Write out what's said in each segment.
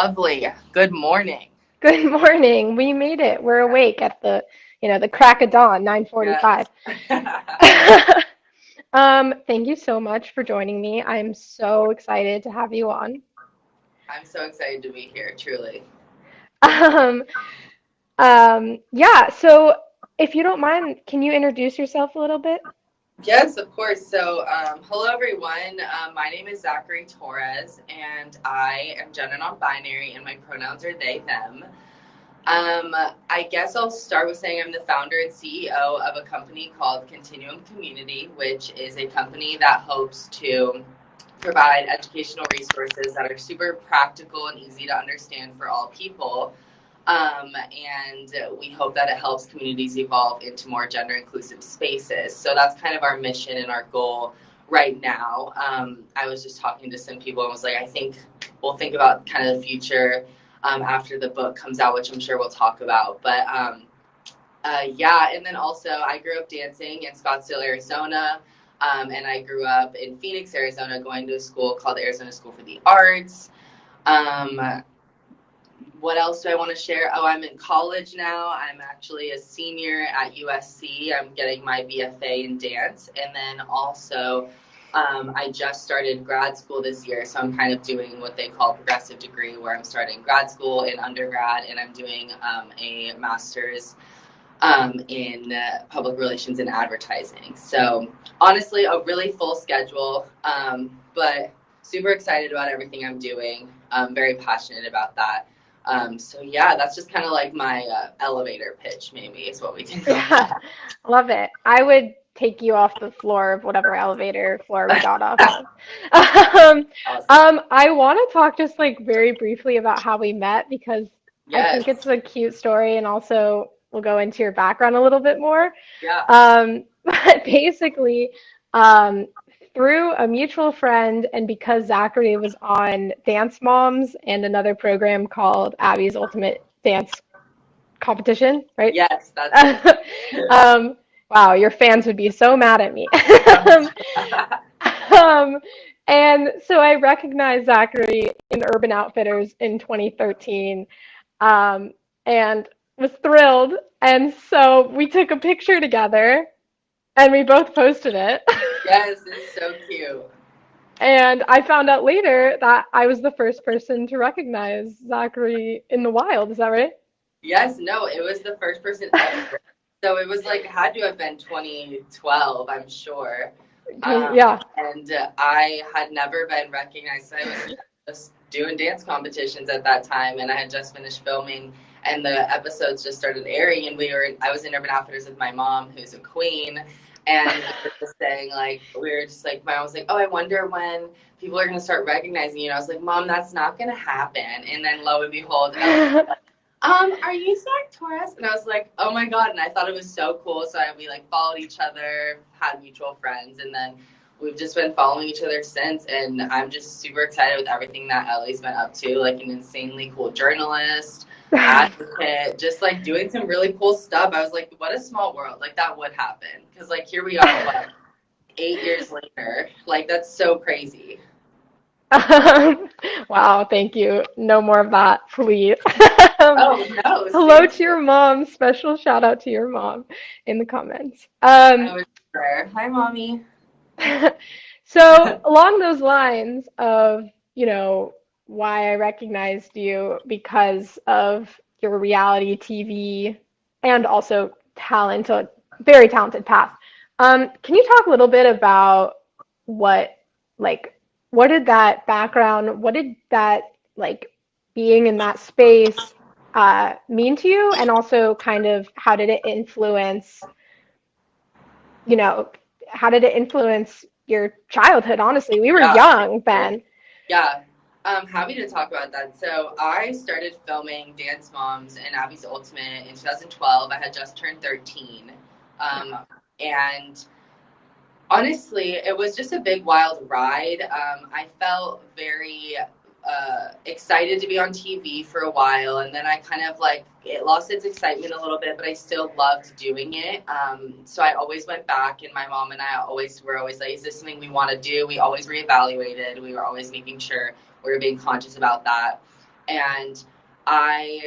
Lovely. Good morning. Good morning. We made it. We're awake at the crack of dawn, Yes. 9:45. Thank you so much for joining me. I'm so excited to have you on. I'm so excited to be here, truly. Um, yeah, so if you don't mind, can you introduce yourself a little bit? Yes, of course. Hello everyone. My name is Zackery Torres, and I am gender non-binary, and my pronouns are they, them. I guess I'll start with saying I'm the founder and CEO of a company called Continuum Community, which is a company that hopes to provide educational resources that are super practical and easy to understand for all people. And we hope that it helps communities evolve into more gender inclusive spaces. So that's kind of our mission and our goal right now. I was just talking to some people and was like, I think we'll think about kind of the future after the book comes out, which I'm sure we'll talk about. Yeah, and then also I grew up dancing in Scottsdale, Arizona. And I grew up in Phoenix, Arizona, going to a school called the Arizona School for the Arts. Um, what else do I want to share? Oh, I'm in college now. I'm actually a senior at USC. I'm getting my BFA in dance. And then also, I just started grad school this year. So I'm kind of doing what they call progressive degree, where I'm starting grad school in undergrad and I'm doing a master's in public relations and advertising. So honestly, a really full schedule, but super excited about everything I'm doing. I'm very passionate about that. So yeah, that's just kind of like my elevator pitch, maybe is what we can call Yeah, that. love it. I would take you off the floor of whatever elevator floor we got off of. Um, Awesome. I want to talk just like very briefly about how we met because I Yes. think it's a cute story and also we'll go into your background a little bit more. Yeah. But basically, um, through a mutual friend and because Zachary was on Dance Moms and another program called Abby's Ultimate Dance Competition, right? Yes, that's it. um, wow, your fans would be so mad at me. um, and so I recognized Zachary in Urban Outfitters in 2013 um, and was thrilled. And so we took a picture together and we both posted it. Yes, it's so cute. And I found out later that I was the first person to recognize Zachary in the wild. Is that right? Yes, no, it was the first person ever. So it was like had to have been 2012, I'm sure. Yeah. And I had never been recognized. I was just doing dance competitions at that time, and I had just finished filming, and the episodes just started airing, and I was in Urban Outfitters with my mom, who's a queen, and we were just saying like my mom was like, oh, I wonder when people are gonna start recognizing you. And I was like, Mom, that's not gonna happen. And then lo and behold, are you Zach Torres? And I was like, oh my God. And I thought it was so cool. We like followed each other, had mutual friends, and then we've just been following each other since. And I'm just super excited with everything that Ellie's been up to, like an insanely cool journalist, advocate, just like doing some really cool stuff. I was like, what a small world. Like that would happen. Because like here we are, what, 8 years later. Like that's so crazy. Wow, thank you. No more of that, please. Oh no, Hello seriously. to your mom. Special shout out to your mom in the comments. I was there. Hi, mommy. So along those lines of, why I recognized you because of your reality TV and also talent, a very talented past. Can you talk a little bit about what, like, what did that background, what did that, like, being in that space mean to you? And also kind of how did it influence, you know, how did it influence your childhood? Honestly, we were Yeah, for young sure. then. Yeah, I'm happy to talk about that. So I started filming Dance Moms and Abby's Ultimate in 2012. I had just turned 13. Um, and honestly, it was just a big wild ride. I felt very excited to be on TV for a while, and then I kind of like it lost its excitement a little bit, but I still loved doing it. So I always went back, and my mom and I always were always like, "Is this something we want to do?" We always reevaluated. We were always making sure we were being conscious about that. And I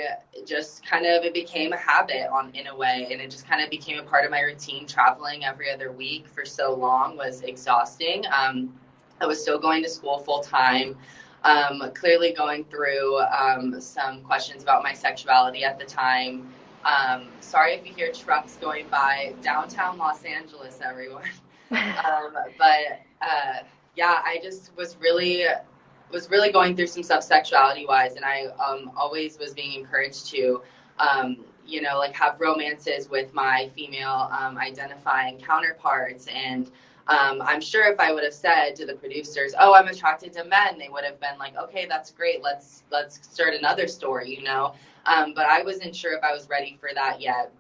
just kind of, it became a habit in a way, and it just kind of became a part of my routine. Traveling every other week for so long was exhausting. I was still going to school full time, clearly going through some questions about my sexuality at the time. Sorry if you hear trucks going by downtown Los Angeles, everyone. But yeah, I just was really going through some stuff sexuality wise, and I always was being encouraged to, like have romances with my female identifying counterparts. And I'm sure if I would have said to the producers, "Oh, I'm attracted to men," they would have been like, "Okay, that's great. Let's start another story." But I wasn't sure if I was ready for that yet.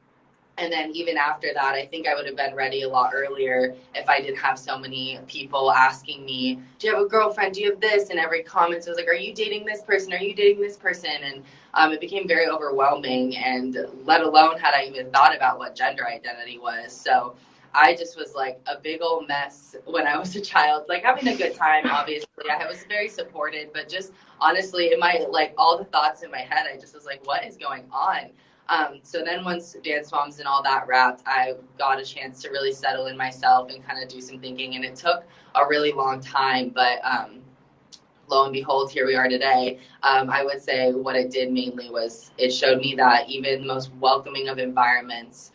And then even after that, I think I would have been ready a lot earlier if I didn't have so many people asking me, "Do you have a girlfriend? Do you have this?" And every comment was like, "Are you dating this person? Are you dating this person?" And it became very overwhelming, and let alone had I even thought about what gender identity was. So I just was like a big old mess when I was a child, like having a good time, obviously. I was very supported, but just honestly, in my, like, all the thoughts in my head, I just was like, what is going on? So then once Dance Moms and all that wrapped, I got a chance to really settle in myself and kind of do some thinking. And it took a really long time, but lo and behold, here we are today. I would say what it did mainly was it showed me that even the most welcoming of environments,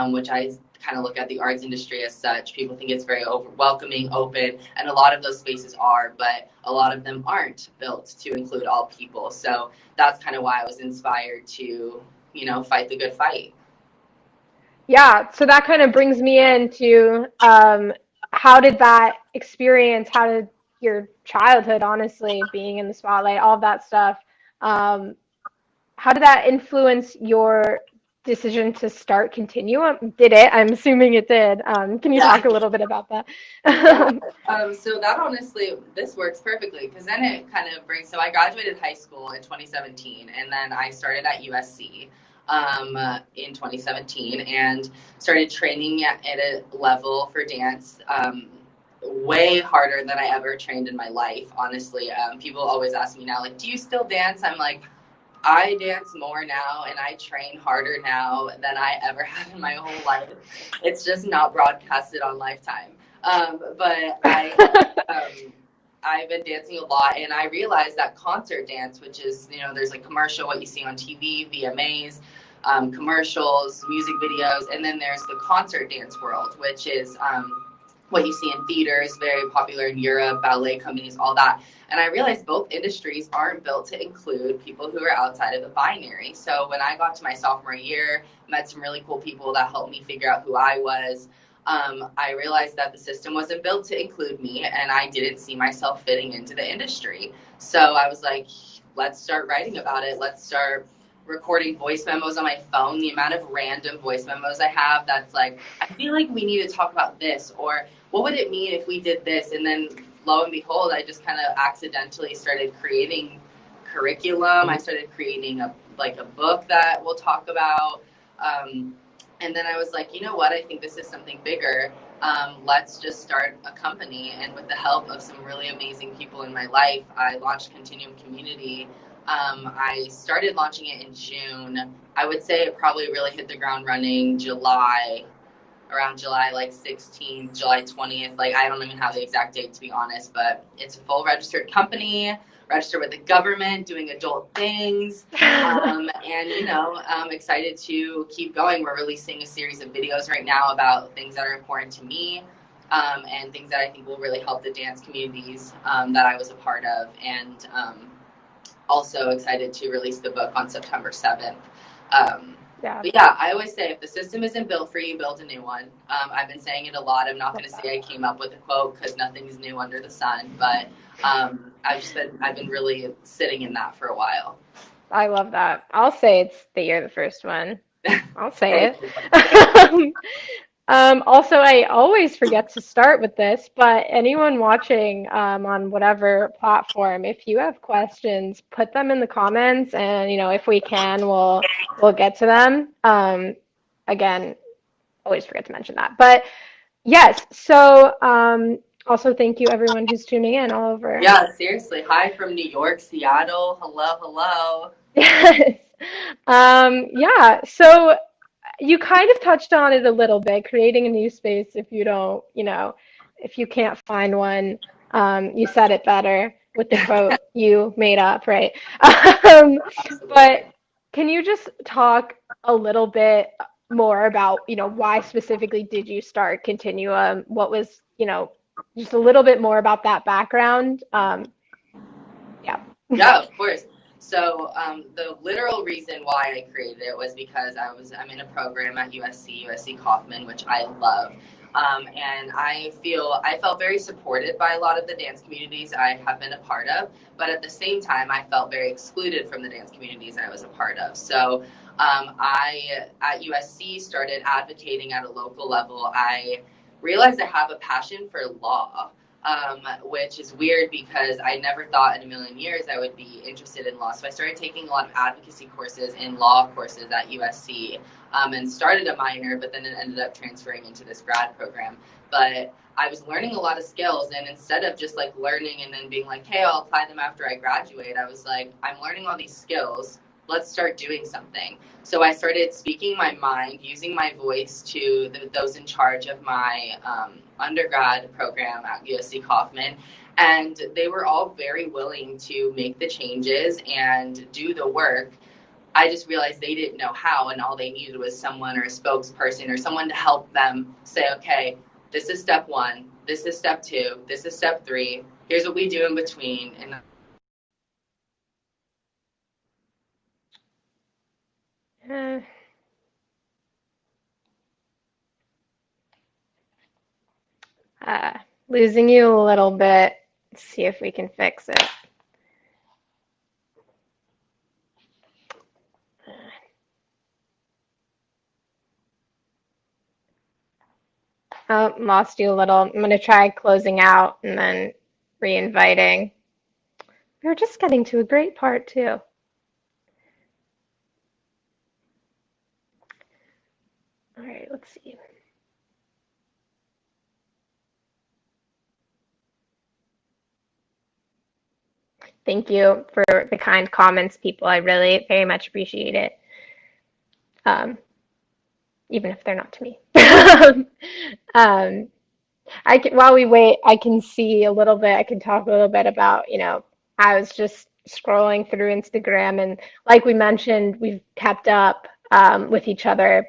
which I kind of look at the arts industry as such, people think it's very welcoming, open, and a lot of those spaces are, but a lot of them aren't built to include all people. So that's kind of why I was inspired to, fight the good fight. Yeah, so that kind of brings me into how did that experience, how did your childhood, honestly, being in the spotlight, all of that stuff, um, how did that influence your decision to start Continuum? Did it? I'm assuming it did. Can you Yeah. talk a little bit about that? Yeah. So that honestly, this works perfectly because then it kind of brings. So I graduated high school in 2017, and then I started at USC in 2017, and started training at a level for dance. Way harder than I ever trained in my life, honestly. People always ask me now, like, "Do you still dance?" I'm like, I dance more now and I train harder now than I ever have in my whole life. It's just not broadcasted on Lifetime. But I've been dancing a lot, and I realized that concert dance, which is, there's like commercial, what you see on TV, VMAs, commercials, music videos, and then there's the concert dance world, which is what you see in theaters, very popular in Europe, ballet companies, all that. And I realized both industries aren't built to include people who are outside of the binary. So when I got to my sophomore year, met some really cool people that helped me figure out who I was. I realized that the system wasn't built to include me, and I didn't see myself fitting into the industry. So I was like, let's start writing about it. Let's start recording voice memos on my phone. The amount of random voice memos I have that's like, I feel like we need to talk about this, or what would it mean if we did this? And then lo and behold, I just kind of accidentally started creating curriculum. I started creating a book that we'll talk about. And then I was like, you know what? I think this is something bigger. Let's just start a company. And with the help of some really amazing people in my life, I launched Continuum Community. I started launching it in June. I would say it probably really hit the ground running around July like 16th, July 20th. Like, I don't even have the exact date, to be honest, but it's a full registered company, registered with the government, doing adult things. And, I'm excited to keep going. We're releasing a series of videos right now about things that are important to me, and things that I think will really help the dance communities that I was a part of. And also excited to release the book on September 7th. Yeah. But yeah, I always say if the system isn't built for you, build a new one. I've been saying it a lot. I'm not going to say I came up with a quote because nothing's new under the sun, but I've been really sitting in that for a while. I love that. I'll say it's that you're the first one. I'll say Thank you. it. Also, I always forget to start with this, but anyone watching on whatever platform, if you have questions, put them in the comments, and if we can, we'll get to them. Again, always forget to mention that. But yes, so Also, thank you everyone who's tuning in all over. Yeah, seriously. Hi from New York, Seattle. Hello, hello. Yes. Yeah, so you kind of touched on it a little bit, creating a new space if you don't, if you can't find one. You said it better with the quote you made up, right? Um, but Absolutely. can you just talk a little bit more about, why specifically did you start Continuum? What was, just a little bit more about that background? Yeah. Yeah, of course. So the literal reason why I created it was because I'm in a program at USC Kaufman, which I love. And I felt very supported by a lot of the dance communities I have been a part of, but at the same time, I felt very excluded from the dance communities I was a part of. So I, at USC, started advocating at a local level. I realized I have a passion for law, which is weird because I never thought in a million years I would be interested in law. So I started taking a lot of advocacy courses and law courses at USC, and started a minor, but then it ended up transferring into this grad program. But I was learning a lot of skills, and instead of just like learning and then being like, hey, I'll apply them after I graduate, I was like, I'm learning all these skills. Let's start doing something. So I started speaking my mind, using my voice to those in charge of my undergrad program at USC Kaufman. And they were all very willing to make the changes and do the work. I just realized they didn't know how, and all they needed was someone or a spokesperson or someone to help them say, okay, this is step one, this is step two, this is step three, here's what we do in between. And Uh, uh, Losing you a little bit. Let's see if we can fix it. Oh, lost you a little. I'm going to try closing out and then re-inviting. We were just getting to a great part too. All right, let's see. Thank you for the kind comments, people. I really very much appreciate it. Um, Even if they're not to me. um, while we wait, I can see a little bit. I can talk a little bit about, I was just scrolling through Instagram, and like we mentioned, we've kept up with each other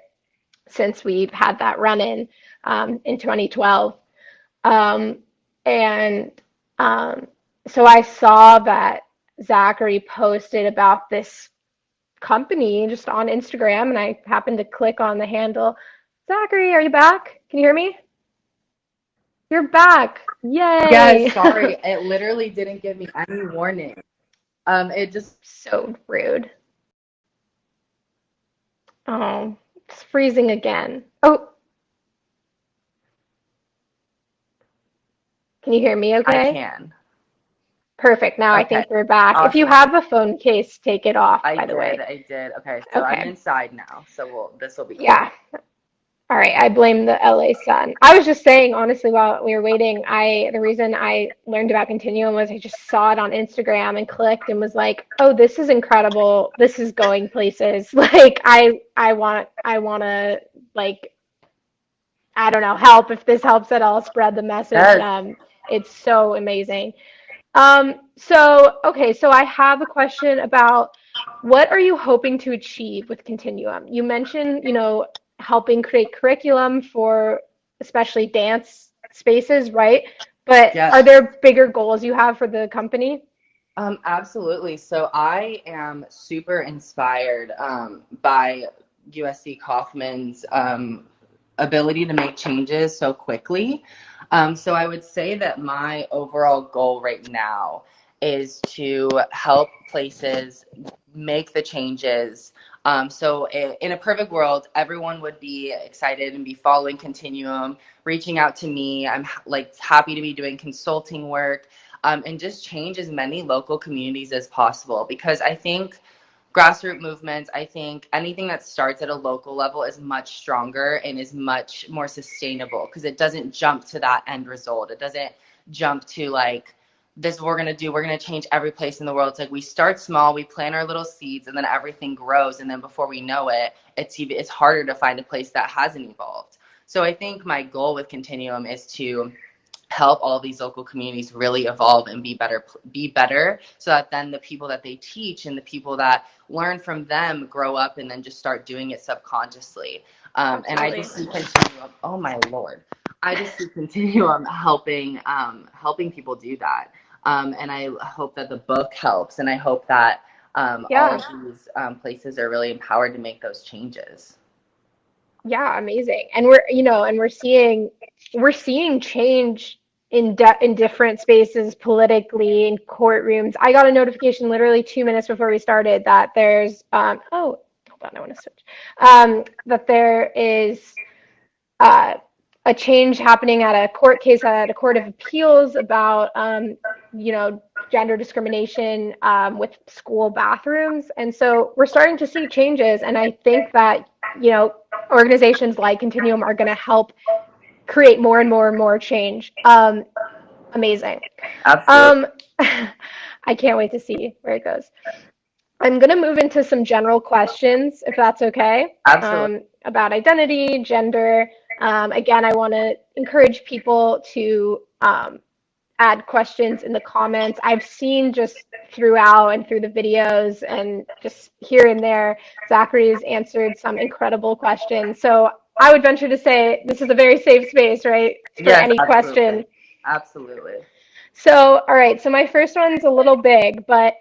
since we've had that run in 2012. Um, and so I saw that Zackery posted about this company just on Instagram, and I happened to click on the handle. Zackery, are you back? Can you hear me? You're back. yes, Yay. sorry, it literally didn't give me any warning. It just So rude. Oh, it's freezing again. Oh, can you hear me I okay? can. Perfect. Now I Okay, think we're back. If you awesome. have a phone case, take it off, I by the did. way. I did. Okay, so I'm Okay. inside now, so this will be cool. Yeah. All right, I blame the LA sun. I was just saying, honestly, while we were waiting, the reason I learned about Continuum was I just saw it on Instagram and clicked and was like, "Oh, this is incredible. This is going places." Like I want to like I don't know, help if this helps at all spread the message. Yes. It's so amazing. Okay, so I have a question about what are you hoping to achieve with Continuum? You mentioned, helping create curriculum for especially dance spaces, right? But are Yes. there bigger goals you have for the company? Absolutely. So I am super inspired by USC Kaufman's ability to make changes so quickly. So I would say that my overall goal right now is to help places make the changes. In a perfect world, everyone would be excited and be following Continuum, reaching out to me. I'm like happy to be doing consulting work, and just change as many local communities as possible, because I think grassroots movements, I think anything that starts at a local level is much stronger and is much more sustainable because it doesn't jump to that end result. It doesn't jump to like, this is what we're going to change every place in the world. It's like we start small, we plant our little seeds, and then everything grows. And then before we know it, it's harder to find a place that hasn't evolved. So I think my goal with Continuum is to help all of these local communities really evolve and be better so that then the people that they teach and the people that learn from them grow up and then just start doing it subconsciously. And I just see Continuum, oh my Lord, I just see Continuum helping people do that. And I hope that the book helps, and I hope that all of these places are really empowered to make those changes. Yeah, amazing. And we're seeing change in different spaces politically in courtrooms. I got a notification literally 2 minutes before we started that there's oh, hold on, I want to switch. That there is uh a change happening at a court case at a court of appeals about you know, gender discrimination with school bathrooms. And so we're starting to see changes, and I think that, you know, organizations like Continuum are going to help create more and more and more change. Amazing. Absolutely. Um, I can't wait to see where it goes. I'm going to move into some general questions, if that's okay, Absolutely. about identity, gender. Again, I want to encourage people to add questions in the comments. I've seen just throughout and through the videos and just here and there, Zackery has answered some incredible questions. So I would venture to say this is a very safe space, right, for Yes, any question. absolutely. Absolutely. So, all right, so my first one's a little big, but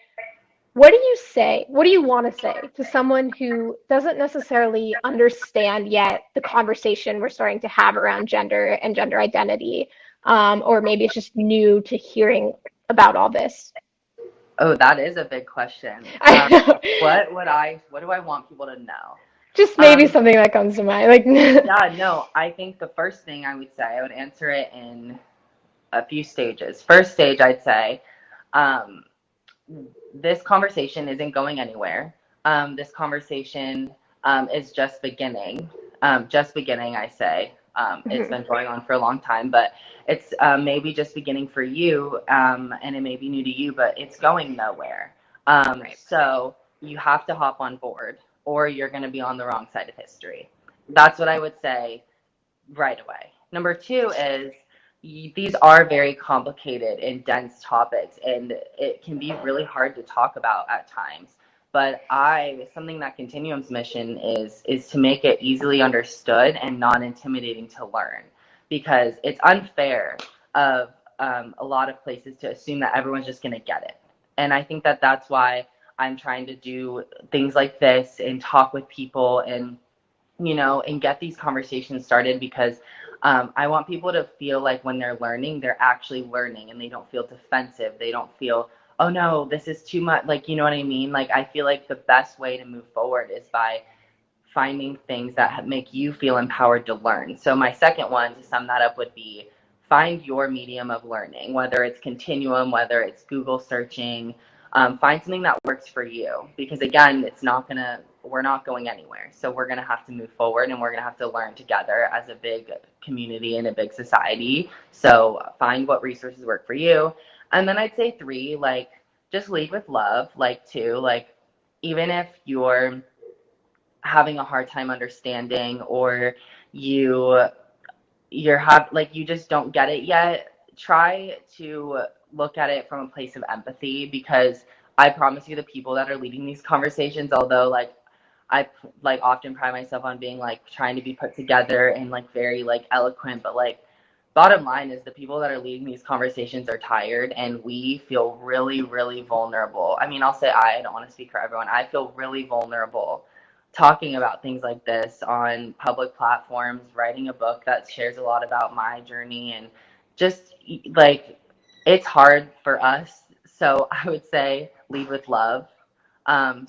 what do you say? What do you want to say to someone who doesn't necessarily understand yet the conversation we're starting to have around gender and gender identity? Or maybe it's just new to hearing about all this. Oh, that is a big question. I know. What do I want people to know? Just maybe Um, something that comes to mind. Like, yeah, no, I think the first thing I would say, I would answer it in a few stages. First stage, I'd say, um, this conversation isn't going anywhere. This conversation is just beginning. Just beginning, I say. It's been going on for a long time, but it's maybe just beginning for you, and it may be new to you, but it's going nowhere. right. So you have to hop on board, or you're going to be on the wrong side of history. That's what I would say right away. Number two is these are very complicated and dense topics, and it can be really hard to talk about at times. But something that Continuum's mission is to make it easily understood and non-intimidating to learn, because it's unfair of a lot of places to assume that everyone's just going to get it. And I think that that's why I'm trying to do things like this and talk with people and get these conversations started, because I want people to feel like when they're learning, they're actually learning and they don't feel defensive. They don't feel, oh no, this is too much. Like, you know what I mean? Like, I feel like the best way to move forward is by finding things that make you feel empowered to learn. So my second one, to sum that up, would be find your medium of learning, whether it's Continuum, whether it's Google searching. Find something that works for you, because again, we're not going anywhere. So we're gonna have to move forward, and we're gonna have to learn together as a big community and a big society. So find what resources work for you. And then I'd say three, like, just lead with love. Like, two, like, even if you're having a hard time understanding, or you you just don't get it yet, try to look at it from a place of empathy, because I promise you, the people that are leading these conversations, although like I like often pride myself on being like trying to be put together and like very like eloquent, but like bottom line is the people that are leading these conversations are tired, and we feel really, really vulnerable. I mean, I'll say I don't want to speak for everyone. I feel really vulnerable talking about things like this on public platforms, writing a book that shares a lot about my journey, and just like it's hard for us. So I would say lead with love.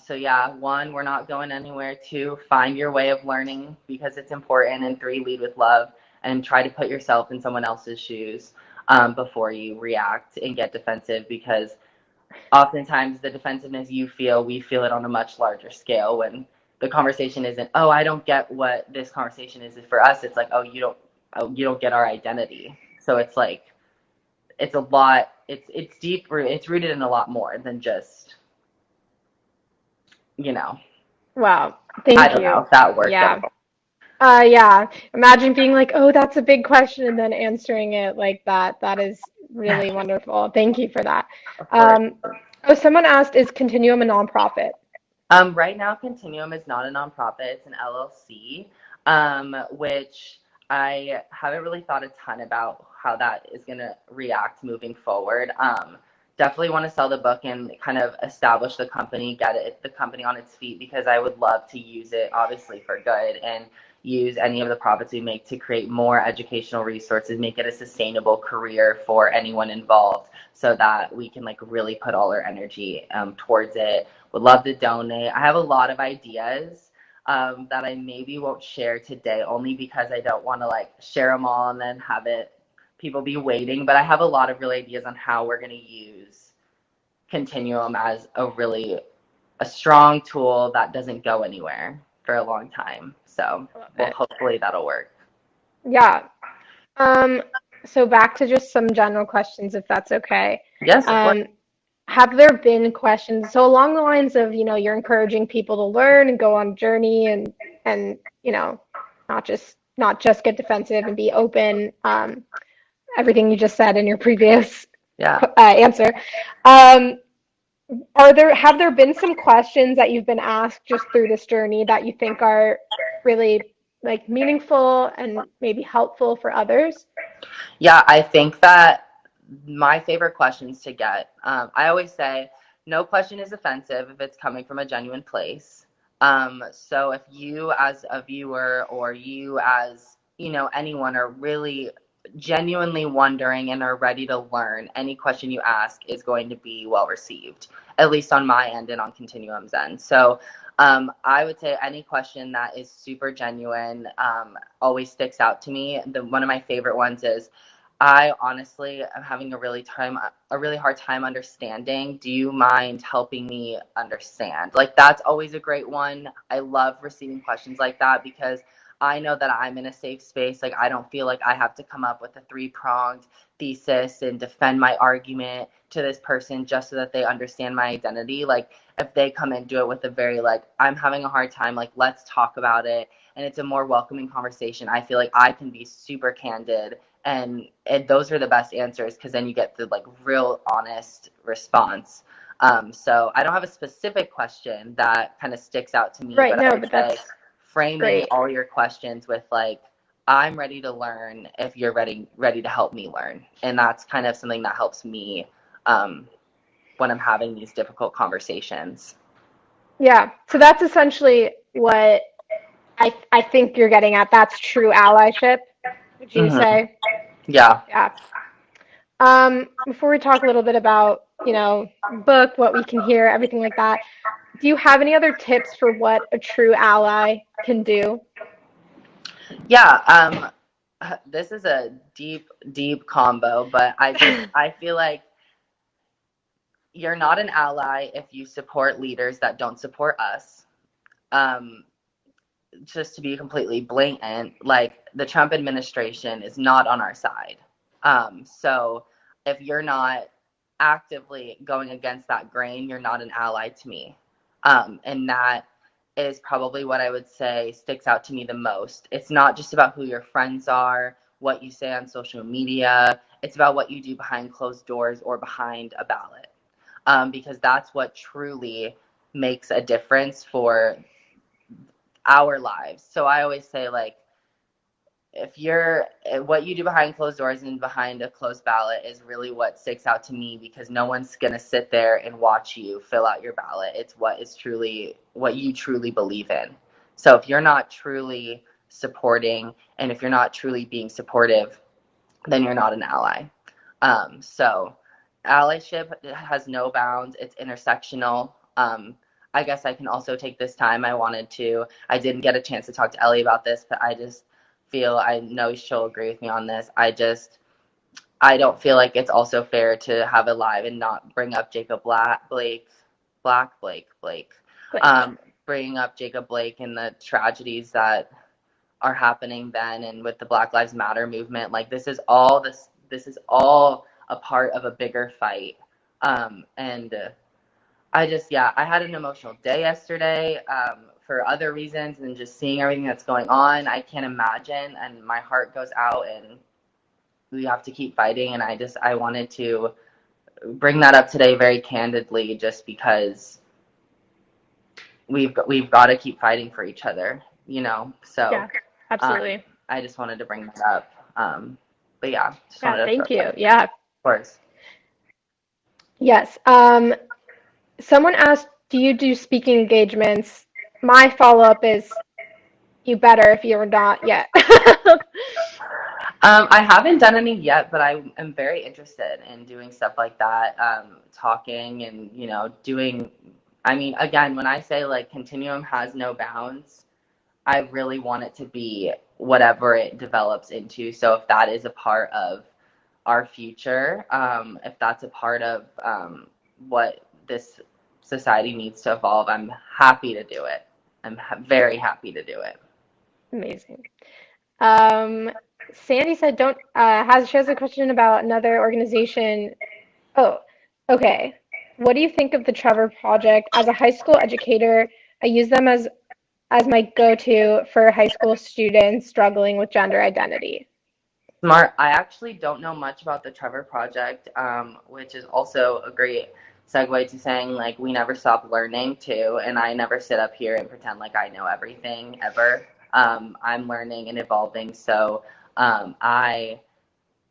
So yeah, one, we're not going anywhere. Two, find your way of learning because it's important. And three, lead with love and try to put yourself in someone else's shoes before you react and get defensive, because oftentimes the defensiveness you feel, we feel it on a much larger scale when the conversation isn't, oh, I don't get what this conversation is. For us, it's like, oh, you don't get our identity. So it's like, it's a lot. It's deep. It's rooted in a lot more than just, you know. Wow. I Thank don't know you. if that worked at Yeah. all. Yeah. Imagine being like, oh, that's a big question, and then answering it like that. That is really wonderful. Thank you for that. Of course. Um, oh, someone asked, is Continuum a nonprofit? Right now, Continuum is not a nonprofit; it's an LLC, which I haven't really thought a ton about how that is going to react moving forward. Definitely want to sell the book and kind of establish the company, the company on its feet, because I would love to use it, obviously, for good, and use any of the profits we make to create more educational resources, make it a sustainable career for anyone involved, so that we can like really put all our energy towards it. Would love to donate. I have a lot of ideas that I maybe won't share today, only because I don't want to like share them all and then have it people be waiting. But I have a lot of real ideas on how we're going to use Continuum as a strong tool that doesn't go anywhere for a long time. So, I love well, it. hopefully that'll work. Yeah. Um, so back to just some general questions, if that's okay. Yes, of course. Um, have there been questions? So along the lines of, you're encouraging people to learn and go on a journey and, not just get defensive and be open. Everything you just said in your previous Yeah. answer. Have there been some questions that you've been asked just through this journey that you think are really like meaningful and maybe helpful for others? Yeah, I think that my favorite questions to get, I always say, no question is offensive if it's coming from a genuine place. So if you as a viewer or you as, anyone are really genuinely wondering and are ready to learn, any question you ask is going to be well received, at least on my end and on Continuum's end. So I would say any question that is super genuine always sticks out to me. One of my favorite ones is, I honestly am having a really hard time understanding. Do you mind helping me understand? Like, that's always a great one. I love receiving questions like that because I know that I'm in a safe space. Like, I don't feel like I have to come up with a three-pronged thesis and defend my argument to this person just so that they understand my identity. Like, if they come into it with a very, like, I'm having a hard time, like, let's talk about it, and it's a more welcoming conversation, I feel like I can be super candid, and those are the best answers because then you get the like real honest response. So I don't have a specific question that kind of sticks out to me, Right, but I no, would but say that's framing great. all your questions with like, I'm ready to learn if you're ready to help me learn, and that's kind of something that helps me um, when I'm having these difficult conversations. Yeah, so that's essentially what I think you're getting at. That's true allyship, would you Hmm. say? Yeah. Yeah. Before we talk a little bit about, book, what we can hear, everything like that, do you have any other tips for what a true ally can do? Yeah, this is a deep combo, but I feel like you're not an ally if you support leaders that don't support us. Um, just to be completely blatant, like the Trump administration is not on our side. So if you're not actively going against that grain, you're not an ally to me. And that is probably what I would say sticks out to me the most. It's not just about who your friends are, what you say on social media. It's about what you do behind closed doors or behind a ballot, because that's what truly makes a difference for our lives. So I always say, like, if you're what you do behind closed doors and behind a closed ballot is really what sticks out to me, because no one's going to sit there and watch you fill out your ballot. It's what you truly believe in. So if you're not truly supporting, and if you're not truly being supportive, then you're not an ally. So allyship has no bounds. It's intersectional. I guess I can also take this time. I didn't get a chance to talk to Ellie about this, but I know she'll agree with me on this. I don't feel like it's also fair to have it live and not bring up Jacob Blake, Like, bringing up Jacob Blake and the tragedies that are happening then, and with the Black Lives Matter movement. Like, this is all a part of a bigger fight. And I just, yeah, I had an emotional day yesterday for other reasons and just seeing everything that's going on. I can't imagine, and my heart goes out, and we have to keep fighting. And I wanted to bring that up today very candidly, just because we've got to keep fighting for each other, you know. So, Yeah, absolutely. I just wanted to bring that up. But yeah, just Yeah, wanted to throw thank you. that. Yeah. Of course. Yes. Someone asked, do you do speaking engagements? My follow-up is, you better if you're not yet. I haven't done any yet, but I am very interested in doing stuff like that, talking and, you know, doing. I mean, again, when I say like Continuum has no bounds, I really want it to be whatever it develops into. So if that is a part of our future, if that's a part of what this society needs to evolve, I'm happy to do it. Very happy to do it. Amazing. Um, Sandy said, "Don't has she has a question about another organization." Oh, okay. What do you think of the Trevor Project? As a high school educator, I use them as my go-to for high school students struggling with gender identity. Smart. I actually don't know much about the Trevor Project, which is also a great segue to saying like we never stop learning too, and I never sit up here and pretend like I know everything ever. I'm learning and evolving, so I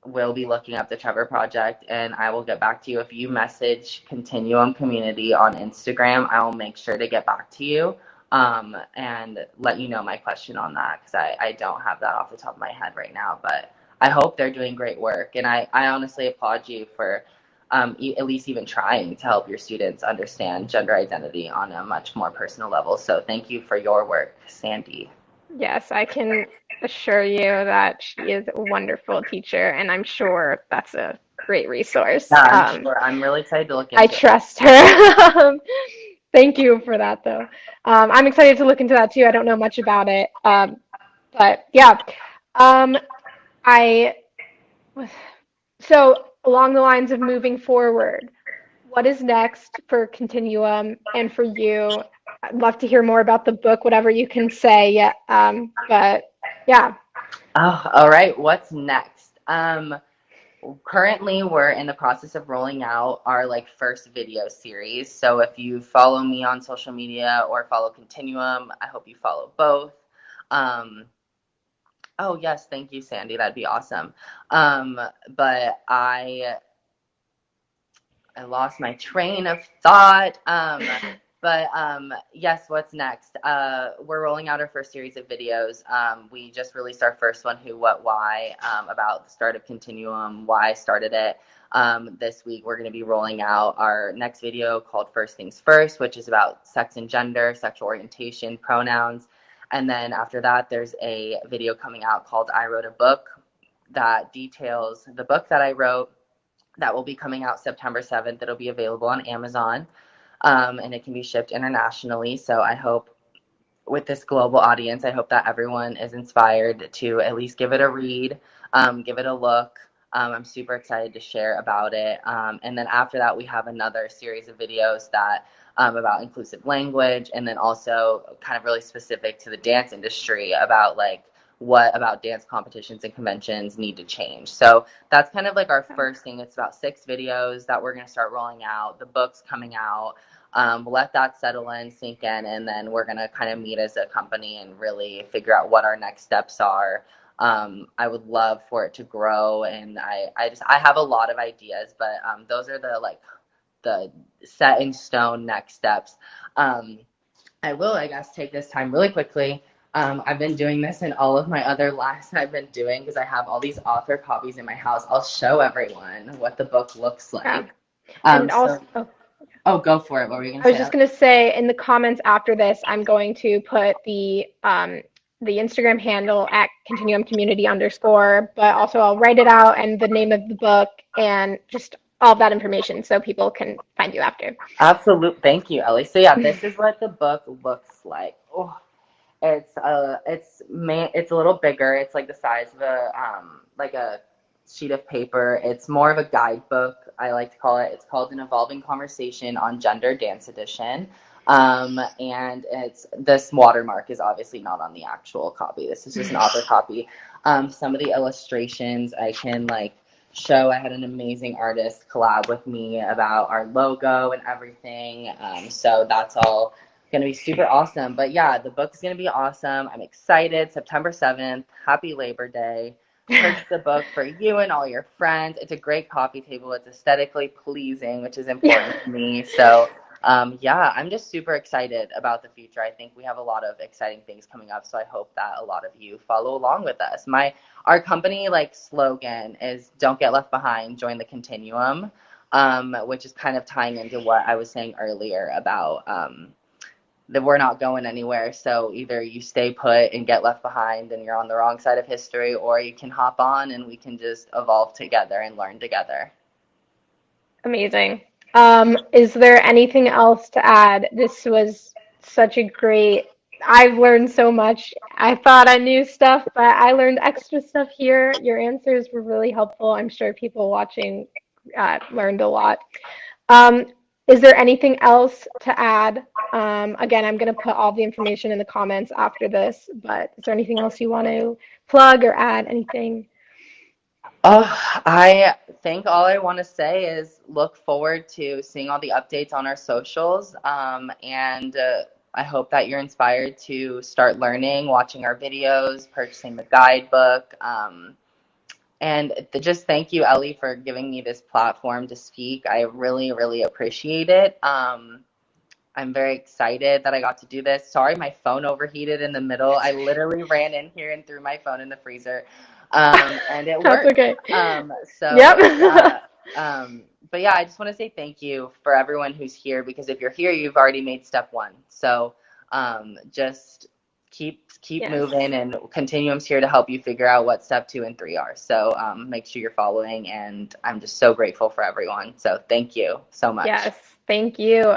will be looking up the Trevor Project, and I will get back to you. If you message Continuum Community on Instagram, I will make sure to get back to you and let you know my question on that, because I don't have that off the top of my head right now. But I hope they're doing great work, and I honestly applaud you for at least even trying to help your students understand gender identity on a much more personal level. So thank you for your work, Sandy. Yes, I can assure you that she is a wonderful teacher, and I'm sure that's a great resource. Yeah, I'm sure. I'm really excited to look I into it. trust her. Thank you for that, though. I'm excited to look into that too. I don't know much about it, but yeah. Um, I so along the lines of moving forward, what is next for Continuum and for you? I'd love to hear more about the book, whatever you can say. Yeah, but yeah, Oh, all right. What's next? Currently we're in the process of rolling out our like first video series. So if you follow me on social media or follow Continuum, I hope you follow both. Um, oh yes, thank you, Sandy. That'd be awesome. But I lost my train of thought. But yes, what's next? We're rolling out our first series of videos. We just released our first one, Who, What, Why, about the start of Continuum, why I started it. This week, we're going to be rolling out our next video called First Things First, which is about sex and gender, sexual orientation, pronouns. And then after that, there's a video coming out called I Wrote a Book that details the book that I wrote, that will be coming out September 7th. It'll be available on Amazon, and it can be shipped internationally. So I hope with this global audience, I hope that everyone is inspired to at least give it a read, give it a look. I'm super excited to share about it. And then after that, we have another series of videos that about inclusive language, and then also kind of really specific to the dance industry about like what about dance competitions and conventions need to change. So that's kind of like our first thing. It's about 6 videos that we're going to start rolling out. The book's coming out. Let that settle in, sink in, and then we're going to kind of meet as a company and really figure out what our next steps are. I would love for it to grow, and I have a lot of ideas, but those are the set in stone next steps. I will, I guess, take this time really quickly. I've been doing this in all of my other lives I've been doing, because I have all these author copies in my house. I'll show everyone what the book looks yeah. like. And also, So, oh, go for it. What were you going I to was say? just gonna say in the comments after this, I'm going to put the Instagram handle at Continuum Community underscore, but also I'll write it out and the name of the book and just all of that information so people can find you after. Absolutely. Thank you, Ellie. So yeah, this is what the book looks like. Oh, it's a little bigger. It's like the size of a like a sheet of paper. It's more of a guidebook, I like to call it. It's called An Evolving Conversation on Gender Dance Edition. And this watermark is obviously not on the actual copy. This is just an author copy. Some of the illustrations I can like show. I had an amazing artist collab with me about our logo and everything. So that's all going to be super awesome. But yeah, the book's going to be awesome. I'm excited. September 7th. Happy Labor Day. Purchase the book for you and all your friends. It's a great coffee table. It's aesthetically pleasing, which is important to me. So yeah, I'm just super excited about the future. I think we have a lot of exciting things coming up, so I hope that a lot of you follow along with us. Our company like slogan is "Don't get left behind, join the continuum," which is kind of tying into what I was saying earlier about that we're not going anywhere. So either you stay put and get left behind and you're on the wrong side of history, or you can hop on and we can just evolve together and learn together. Amazing. Is there anything else to add? This was such a great, I've learned so much. I thought I knew stuff, but I learned extra stuff here. Your answers were really helpful. I'm sure people watching learned a lot. Um, is there anything else to add? Again, I'm going to put all the information in the comments after this, but is there anything else you want to plug or add? Anything? I think all I want to say is look forward to seeing all the updates on our socials. And I hope that you're inspired to start learning, watching our videos, purchasing the guidebook. And just thank you, Ellie, for giving me this platform to speak. I really, really appreciate it. I'm very excited that I got to do this. Sorry, my phone overheated in the middle. I literally ran in here and threw my phone in the freezer, and it That's worked. okay. So Yep. yeah, but yeah, I just want to say thank you for everyone who's here, because if you're here, you've already made step one. So just keep Yes. moving, and Continuum's here to help you figure out what step 2 and 3 are. So make sure you're following, and I'm just so grateful for everyone. So thank you so much. Yes. Thank you.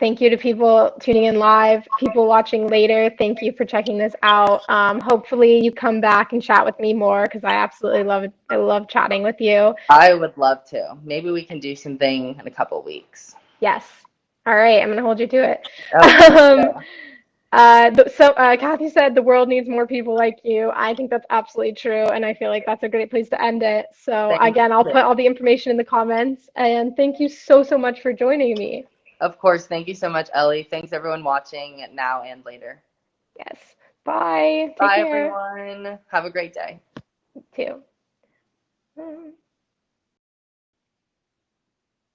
Thank you to people tuning in live, people watching later. Thank you for checking this out. Hopefully you come back and chat with me more because I absolutely love it. I love chatting with you. I would love to. Maybe we can do something in a couple weeks. Yes. All right. I'm going to hold you to it. Oh, thank Um, you. Kathy said the world needs more people like you. I think that's absolutely true, and I feel like that's a great place to end it. So Thank again, I'll you. put all the information in the comments, and thank you so, so much for joining me. Of course. Thank you so much, Ellie. Thanks, everyone watching now and later. Yes. Bye. Take Bye, care. everyone. Have a great day. You too.